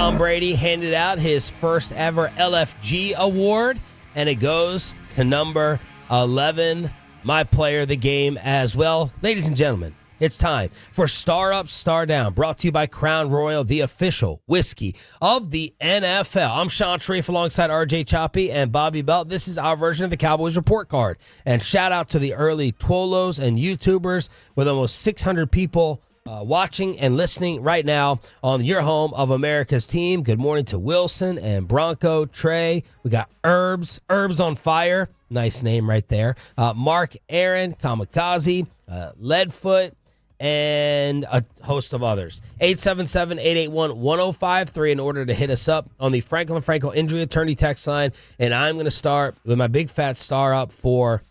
Tom Brady handed out his first ever LFG award, and it goes to number 11, my player of the game as well. Ladies and gentlemen, it's time for Star Up, Star Down, brought to you by Crown Royal, the official whiskey of the NFL. I'm Shan RJ alongside RJ Choppy and Bobby Belt. This is our version of the Cowboys report card. And shout out to the early Twolos and YouTubers with almost 600 people watching and listening right now on your home of America's team. Good morning to Wilson and Bronco, Trey. We got Herbs on Fire. Nice name right there. Mark, Aaron, Kamikaze, Leadfoot, and a host of others. 877-881-1053 in order to hit us up on the Franklin Franco Injury Attorney text line. And I'm going to start with my big fat star up for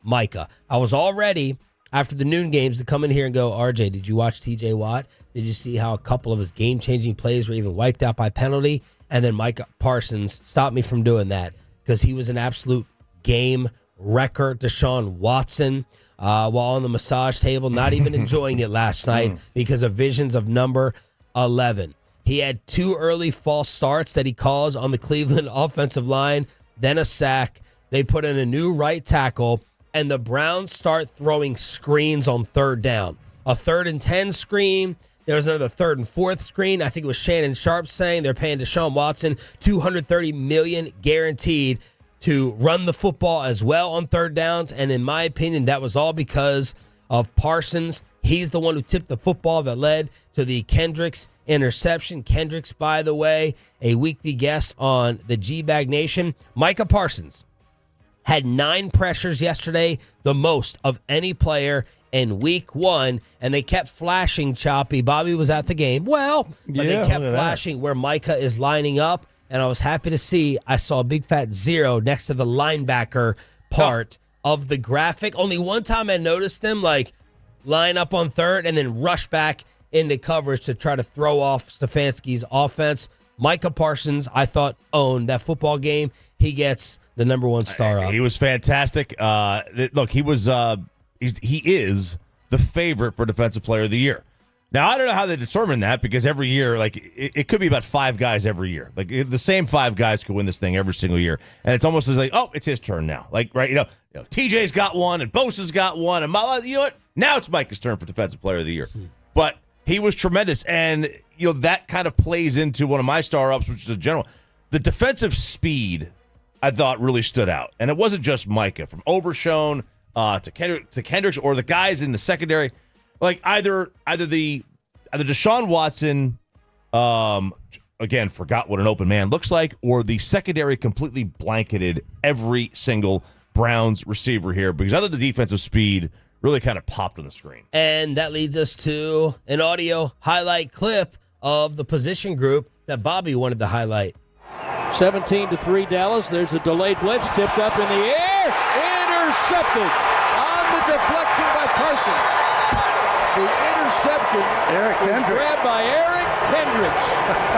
Micah. I was all ready after the noon games to come in here and go, RJ, did you watch TJ Watt? Did you see how a couple of his game-changing plays were even wiped out by penalty? And then Micah Parsons stopped me from doing that because he was an absolute game wrecker. Deshaun Watson, while on the massage table, not even enjoying it last night because of visions of number 11. He had 2 early false starts that he calls on the Cleveland offensive line, then a sack. They put in a new right tackle, and the Browns start throwing screens on third down. A 3rd and 10 screen. There was another 3rd and 4th screen. I think it was Shannon Sharp saying they're paying Deshaun Watson $230 million guaranteed to run the football as well on third downs. And in my opinion, that was all because of Parsons. He's the one who tipped the football that led to the Kendricks interception. Kendricks, by the way, a weekly guest on the G-Bag Nation. Micah Parsons had 9 pressures yesterday, the most of any player in week 1, and they kept flashing, Choppy. Bobby was at the game. Well, but they kept flashing where Micah is lining up. And I was happy to see I saw a big fat 0 next to the linebacker part of the graphic. Only one time I noticed him line up on third and then rush back into coverage to try to throw off Stefanski's offense. Micah Parsons, I thought, owned that football game. He gets the number 1 star up. He was fantastic. Look, he is the favorite for Defensive Player of the Year. Now, I don't know how they determine that because every year, it could be about 5 guys every year. The same 5 guys could win this thing every single year. And it's almost as it's his turn now. TJ's got one and Bosa's got one. And you know what? Now it's Micah's turn for Defensive Player of the Year. But he was tremendous. And, that kind of plays into one of my star-ups, which is a general. The defensive speed, I thought, really stood out. And it wasn't just Micah. From Overshown to Kendricks or the guys in the secondary. Either Deshaun Watson, again, forgot what an open man looks like, or the secondary completely blanketed every single Browns receiver here because either the defensive speed really kind of popped on the screen. And that leads us to an audio highlight clip of the position group that Bobby wanted to highlight. 17-3 Dallas. There's a delayed blitz tipped up in the air. Intercepted on the deflection by Parsons. The interception was grabbed by Eric Kendricks,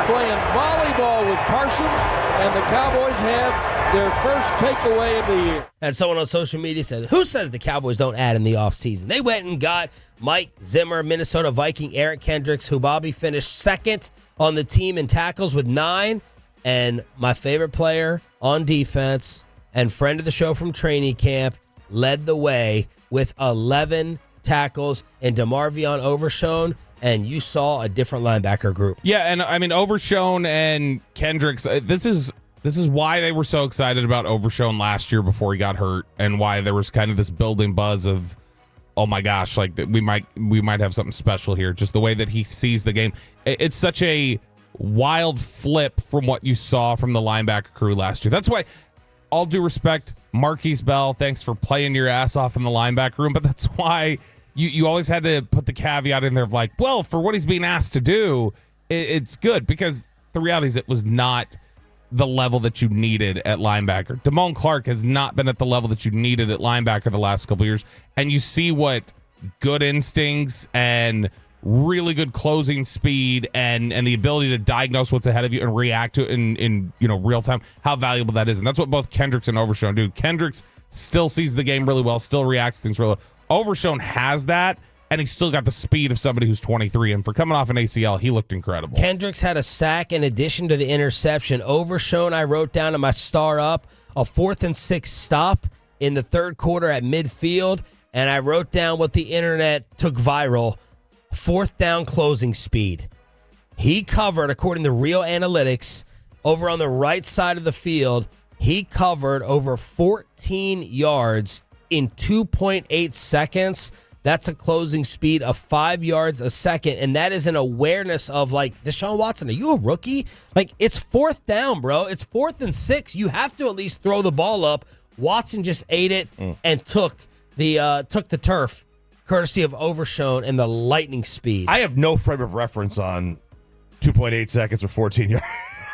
playing volleyball with Parsons, and the Cowboys have their first takeaway of the year. And someone on social media said, who says the Cowboys don't add in the offseason? They went and got Mike Zimmer, Minnesota Viking, Eric Kendricks, who Bobby finished 2nd on the team in tackles with 9. And my favorite player on defense and friend of the show from training camp led the way with 11 tackles, and DeMarvion Overshown, and you saw a different linebacker group. Yeah, and I mean Overshown and Kendricks, this is why they were so excited about Overshown last year before he got hurt, and why there was kind of this building buzz of, oh my gosh, we might have something special here. Just the way that he sees the game. It's such a wild flip from what you saw from the linebacker crew last year. That's why, all due respect, Marquise Bell, thanks for playing your ass off in the linebacker room, but that's why you always had to put the caveat in there of for what he's being asked to do, it's good, because the reality is it was not the level that you needed at linebacker. Damone Clark has not been at the level that you needed at linebacker the last couple of years, and you see what good instincts and really good closing speed and the ability to diagnose what's ahead of you and react to it in real time, how valuable that is. And that's what both Kendricks and Overshown do. Kendricks still sees the game really well, still reacts to things really well. Overshown has that, and he's still got the speed of somebody who's 23. And for coming off an ACL, he looked incredible. Kendricks had a sack in addition to the interception. Overshown, I wrote down in my star up, a 4th and 6 stop in the third quarter at midfield, and I wrote down what the internet took viral, 4th down closing speed. He covered, according to Real Analytics, over on the right side of the field, he covered over 14 yards in 2.8 seconds. That's a closing speed of 5 yards a second, and that is an awareness of, like, Deshaun Watson, are you a rookie? Like, it's 4th down, bro. It's 4th and 6. You have to at least throw the ball up. Watson just ate it and took the turf, courtesy of Overshown and the lightning speed. I have no frame of reference on 2.8 seconds or 14 yards.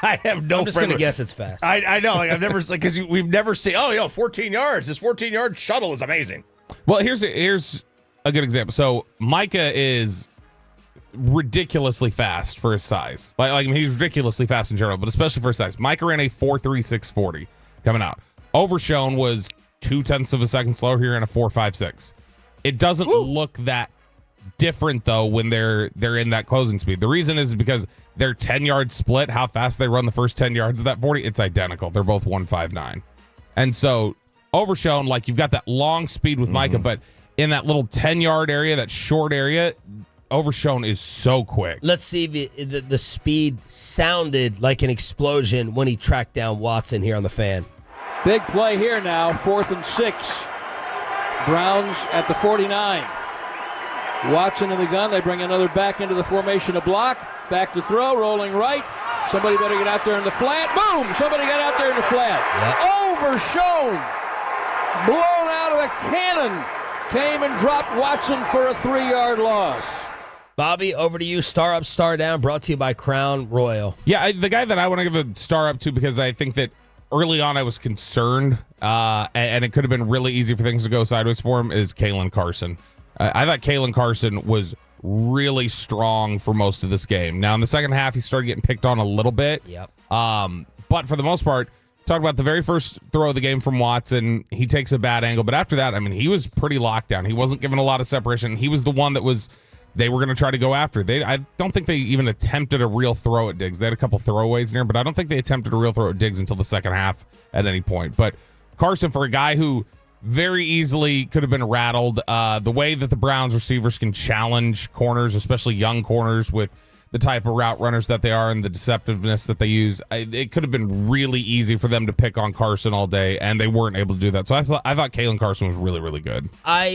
I have no. I'm just going to guess it's fast. I know. Like, I've never, because we've never seen. 14 yards. This 14-yard shuttle is amazing. Well, here's a good example. So Micah is ridiculously fast for his size. Like I mean, he's ridiculously fast in general, but especially for his size. Micah ran a 4.3640 coming out. Overshown was 0.2 of a second slower. Here in a 4.56. It doesn't look that different though when they're in that closing speed. The reason is because their 10-yard split, how fast they run the first 10 yards of that 40, it's identical. They're both 1.59. And so Overshown, like, you've got that long speed with Micah, but in that little 10-yard area, that short area, Overshown is so quick. Let's see if the speed sounded like an explosion when he tracked down Watson here on the fan. Big play here now, 4th and 6. Browns at the 49. Watson in the gun. They bring another back into the formation to block. Back to throw, rolling right. Somebody better get out there in the flat. Boom! Somebody got out there in the flat. Yep. Overshown. Blown out of a cannon. Came and dropped Watson for a 3-yard loss. Bobby, over to you. Star up, star down. Brought to you by Crown Royal. Yeah, the guy that I want to give a star up to, because I think that early on I was concerned, and it could have been really easy for things to go sideways for him, is Kalen Carson. I thought Kalen Carson was really strong for most of this game. Now, in the second half, he started getting picked on a little bit. Yep. But for the most part, talk about the very first throw of the game from Watson. He takes a bad angle. But after that, I mean, he was pretty locked down. He wasn't given a lot of separation. He was the one that they were going to try to go after. I don't think they even attempted a real throw at Diggs. They had a couple throwaways in there, but I don't think they attempted a real throw at Diggs until the second half at any point. But Carson, for a guy who very easily could have been rattled, the way that the Browns receivers can challenge corners, especially young corners, with the type of route runners that they are and the deceptiveness that they use, it could have been really easy for them to pick on Carson all day, and they weren't able to do that. So I thought Kalen Carson was really, really good. I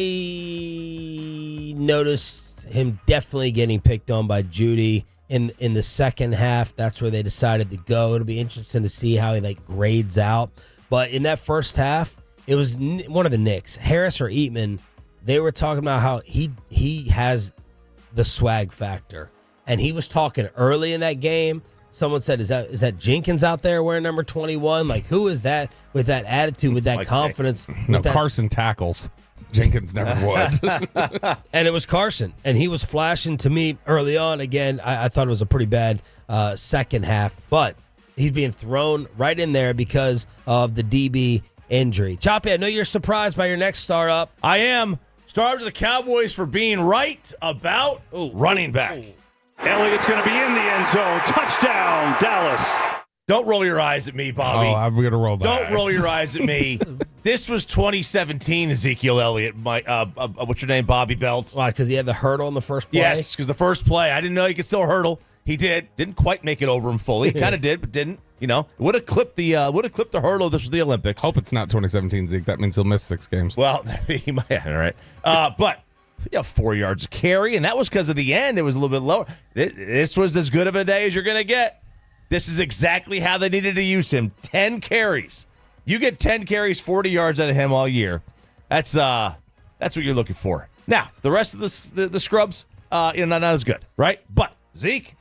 noticed him definitely getting picked on by Judy in the second half. That's where they decided to go. It'll be interesting to see how he grades out. But in that first half, it was one of the Knicks, Harris or Eatman. They were talking about how he has the swag factor. And he was talking early in that game. Someone said, is that Jenkins out there wearing number 21? Like, who is that with that attitude, with that confidence? No, Carson tackles. Jenkins never would. And it was Carson. And he was flashing to me early on. Again, I thought it was a pretty bad second half. But he's being thrown right in there because of the DB injury. Choppy, I know you're surprised by your next star up. I am. Star up to the Cowboys for being right about running back. Elliott's going to be in the end zone. Touchdown, Dallas. Don't roll your eyes at me, Bobby. Oh, I'm going to roll my eyes. Don't roll your eyes at me. This was 2017 Ezekiel Elliott. What's your name, Bobby Belt? Why, because he had the hurdle in the first play? Yes, because the first play, I didn't know he could still hurdle. He did. Didn't quite make it over him fully. Kind of did, but didn't. Would have clipped the hurdle. This was the Olympics. Hope it's not 2017, Zeke. That means he'll miss 6 games. Well, he might. All right. But 4 yards of carry, and that was because of the end. It was a little bit lower. This was as good of a day as you're going to get. This is exactly how they needed to use him. 10 carries. You get 10 carries, 40 yards out of him all year. That's what you're looking for. Now, the rest of the scrubs, not as good, right? But Zeke,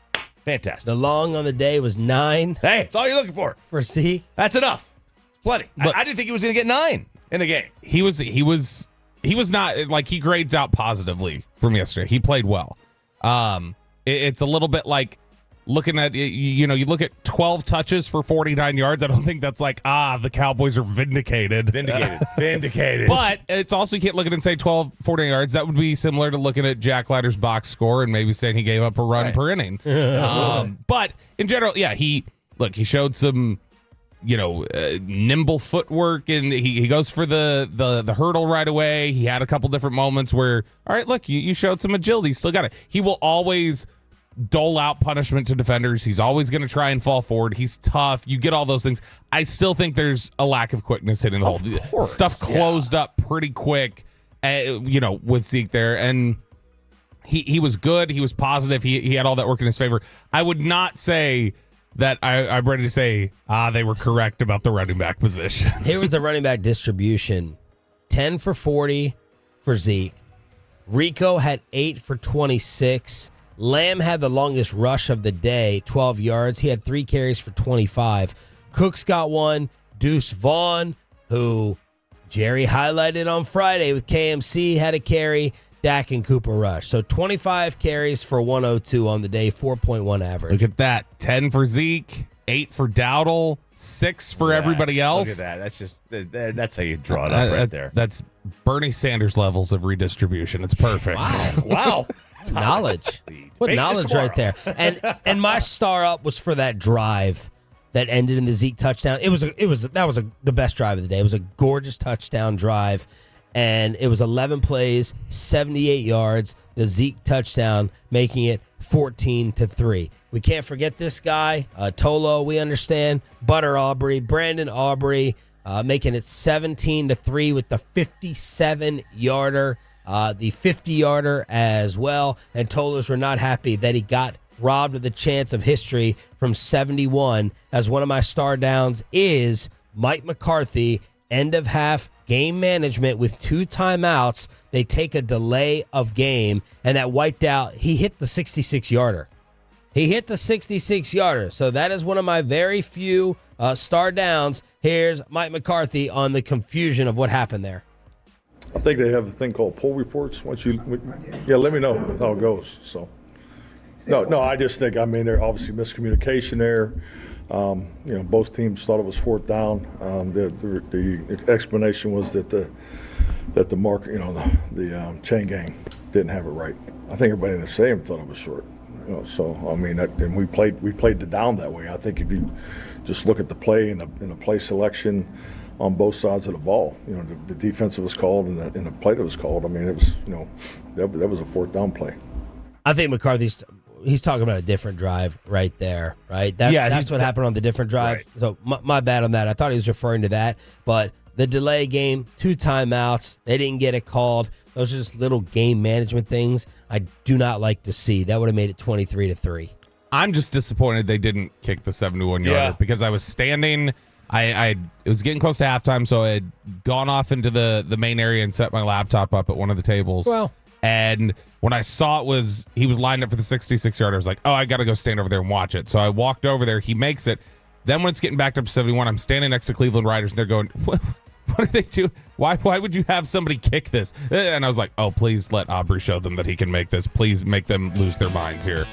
fantastic. The long on the day was 9. Hey, that's all you're looking for. For Zeke. That's enough. It's plenty. I didn't think he was going to get 9 in a game. He was not, like, he grades out positively from yesterday. He played well. It's a little bit like looking at, you look at 12 touches for 49 yards. I don't think that's like, the Cowboys are vindicated. Vindicated. But it's also, you can't look at it and say 12, 49 yards. That would be similar to looking at Jack Leiter's box score and maybe saying he gave up a run per inning. But in general, he showed some, nimble footwork, and he goes for the hurdle right away. He had a couple different moments where, all right, look, you showed some agility. You still got it. He will always dole out punishment to defenders. He's always going to try and fall forward. He's tough. You get all those things. I still think there's a lack of quickness hitting the hole. Stuff closed up pretty quick, with Zeke there. And he was good. He was positive. He had all that work in his favor. I would not say that I'm ready to say, they were correct about the running back position. Here was the running back distribution. 10 for 40 for Zeke. Rico had 8 for 26. Lamb had the longest rush of the day, 12 yards. He had 3 carries for 25. Cooks got 1. Deuce Vaughn, who Jerry highlighted on Friday with KMC, had a carry. Dak and Cooper rush. So 25 carries for 102 on the day, 4.1 average. Look at that. 10 for Zeke, 8 for Dowdle, 6 for everybody else. Look at that. That's how you draw it up right there. That's Bernie Sanders levels of redistribution. It's perfect. Wow. Knowledge. What knowledge right there. And my star up was for that drive that ended in the Zeke touchdown. That was the best drive of the day. It was a gorgeous touchdown drive, and it was 11 plays, 78 yards, the Zeke touchdown, making it 14-3. We can't forget this guy, Tolo, we understand, Butter Aubrey, Brandon Aubrey, making it 17-3 with the 57-yarder. The 50-yarder as well, and Tollers were not happy that he got robbed of the chance of history from 71, as one of my star downs is Mike McCarthy, end of half game management with 2 timeouts. They take a delay of game, and that wiped out. He hit the 66-yarder. So that is one of my very few star downs. Here's Mike McCarthy on the confusion of what happened there. I think they have a thing called poll reports. Let me know how it goes. So, no, I just think, there obviously miscommunication there. Both teams thought it was 4th down. The explanation was that the mark, the chain gang didn't have it right. I think everybody in the stadium thought it was short. And we played the down that way. I think if you just look at the play and the play selection on both sides of the ball, the defensive was called and the play that was called. It was, that was a 4th down play. I think he's talking about a different drive right there, right? That's what happened on the different drive. Right. So my bad on that. I thought he was referring to that, but the delay game, 2 timeouts, they didn't get it called. Those are just little game management things I do not like to see. That would have made it 23-3. I'm just disappointed they didn't kick the 71-yarder because I was standing. It was getting close to halftime, so I had gone off into the main area and set my laptop up at one of the tables. Well, and when I saw he was lined up for the 66-yarder, I was like, oh, I got to go stand over there and watch it. So I walked over there. He makes it. Then when it's getting backed up to 71, I'm standing next to Cleveland Riders, and they're going, what are they doing? Why would you have somebody kick this? And I was like, oh, please let Aubrey show them that he can make this. Please make them lose their minds here.